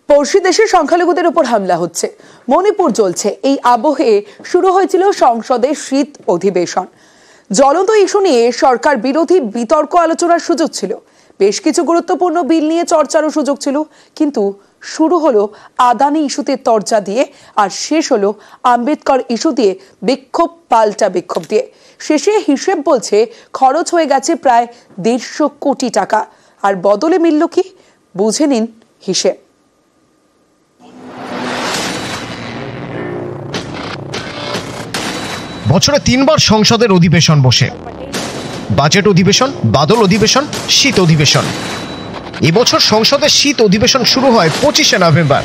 পড়শি দেশের সংখ্যালঘুদের উপর হামলা হচ্ছে, মণিপুর জ্বলছে। এই আবহে শুরু হয়েছিল সংসদের শীত অধিবেশন। জ্বলন্ত ইস্যু নিয়ে সরকার বিরোধী বিতর্ক আলোচনার সুযোগ ছিল, বেশ কিছু গুরুত্বপূর্ণ বিল নিয়ে চর্চারও সুযোগ ছিল। কিন্তু শুরু হলো আদানি ইস্যুতে তরজা দিয়ে, আর শেষ হলো আম্বেদকর ইস্যু দিয়ে বিক্ষোভ পাল্টা বিক্ষোভ দিয়ে। শেষে হিসেব বলছে খরচ হয়ে গেছে প্রায় 150 কোটি টাকা। আর বদলে মিলল কি, বুঝে নিন হিসেব। বছরে 3 বার সংসদের অধিবেশন বসে, বাজেট অধিবেশন, বাদল অধিবেশন, শীত অধিবেশন। এবছর সংসদের শীত অধিবেশন শুরু হয় 25শে নভেম্বর।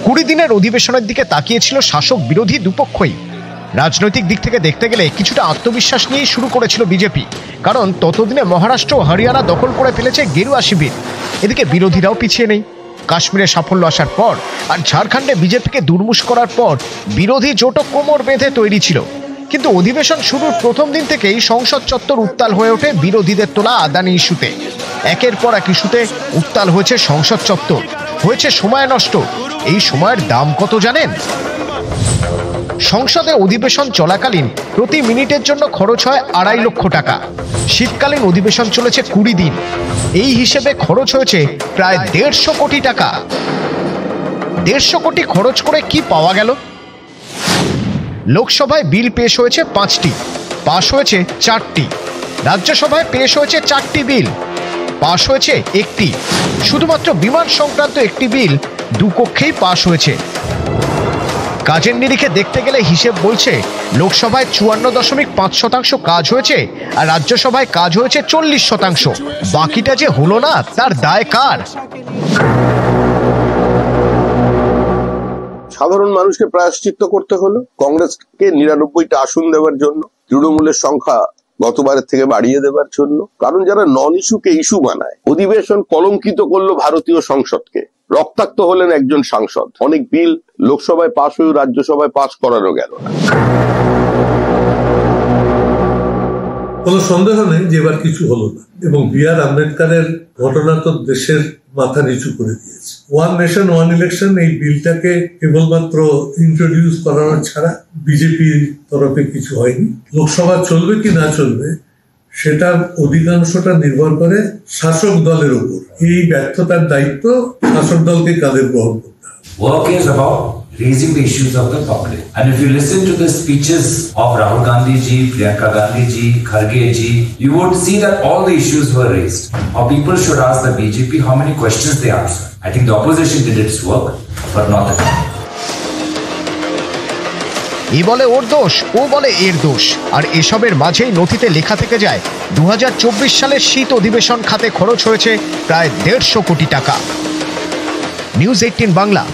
20 দিনের অধিবেশনের দিকে তাকিয়েছিল শাসক বিরোধী দুপক্ষই। রাজনৈতিক দিক থেকে দেখতে গেলে কিছুটা আত্মবিশ্বাস নিয়েই শুরু করেছিল বিজেপি, কারণ ততদিনে মহারাষ্ট্র ও হরিয়ানা দখল করে ফেলেছে গেরুয়া শিবির। এদিকে বিরোধীরাও পিছিয়ে নেই। কাশ্মীরে সাফল্য আসার পর আর ঝাড়খণ্ডে বিজেপিকে দুর্মুষ করার পর বিরোধী জোটও কোমর বেঁধে তৈরি ছিল। কিন্তু অধিবেশন শুরুর প্রথম দিন থেকেই সংসদ চত্বর উত্তাল হয়ে ওঠে বিরোধীদের তোলা আদানি ইস্যুতে। একের পর এক ইস্যুতে উত্তাল হয়েছে সংসদ চত্বর, হয়েছে সময় নষ্ট। এই সময়ের দাম কত জানেন? সংসদে অধিবেশন চলাকালীন প্রতি মিনিটের জন্য খরচ হয় 2.5 লক্ষ টাকা। শীতকালীন অধিবেশন চলেছে 20 দিন। এই হিসেবে খরচ হয়েছে প্রায় 150 কোটি টাকা। 150 কোটি খরচ করে কি পাওয়া গেল? লোকসভায় বিল পেশ হয়েছে 5টি, পাশ হয়েছে 4টি। রাজ্যসভায় পেশ হয়েছে 4টি বিল, পাশ হয়েছে 1টি। শুধুমাত্র বিমান সংক্রান্ত একটি বিল 2 কক্ষেই পাশ হয়েছে। কাজের নিরিখে দেখতে গেলে হিসেব বলছে লোকসভায় 54.5% কাজ হয়েছে, আর রাজ্যসভায় কাজ হয়েছে 40%। বাকিটা যে হলো না, তার দায় কার? সাধারণ মানুষকে প্রায়শ্চিত্ত করতে হলো কংগ্রেসকে 99টা আসন দেওয়ার জন্য, তৃণমূলের সংখ্যা গতবারের থেকে বাড়িয়ে দেওয়ার জন্য। কারণ যারা নন ইস্যুকে ইস্যু বানায়, অধিবেশন কলঙ্কিত করলো ভারতীয় সংসদকে। রক্তাক্ত হলেন একজন সাংসদ। অনেক বিল লোকসভায় পাশ হয়েও রাজ্যসভায় পাশ করারও গেল না। কোনো সন্দেহ নেই যে এবার কিছু হলো না, এবং B.R. আম্বেদকরের ঘটনা তো দেশের মাথা নিচু করে দিয়েছে। ওয়ান নেশন ওয়ান ইলেকশন এই বিলটাকে কেবলমাত্র ইন্ট্রোডিউস করানো ছাড়া বিজেপির তরফে কিছু হয়নি। লোকসভা চলবে কি না চলবে সেটা অধিকাংশটা নির্ভর করে শাসক দলের উপর। এই ব্যর্থতার দায়িত্ব শাসক দলকে কাঁধে গ্রহণ করতে হবে। Work is about raising the issues of the public. And if you listen to the speeches of Rahul Gandhi ji, Priyanka Gandhi ji, Kharge ji, you would see that all the issues were raised. Or people should ask the BJP how many questions they answer. I think the opposition did its work, but not the government. এ বলে ওর দোষ, ও বলে এর দোষ। আর এসবের মাঝেই নথিতে লেখা থেকে যায় 2024 সালের শীত অধিবেশন খাতে খরচ হয়েছে প্রায় 150 কোটি টাকা। নিউজ 18 বাংলা।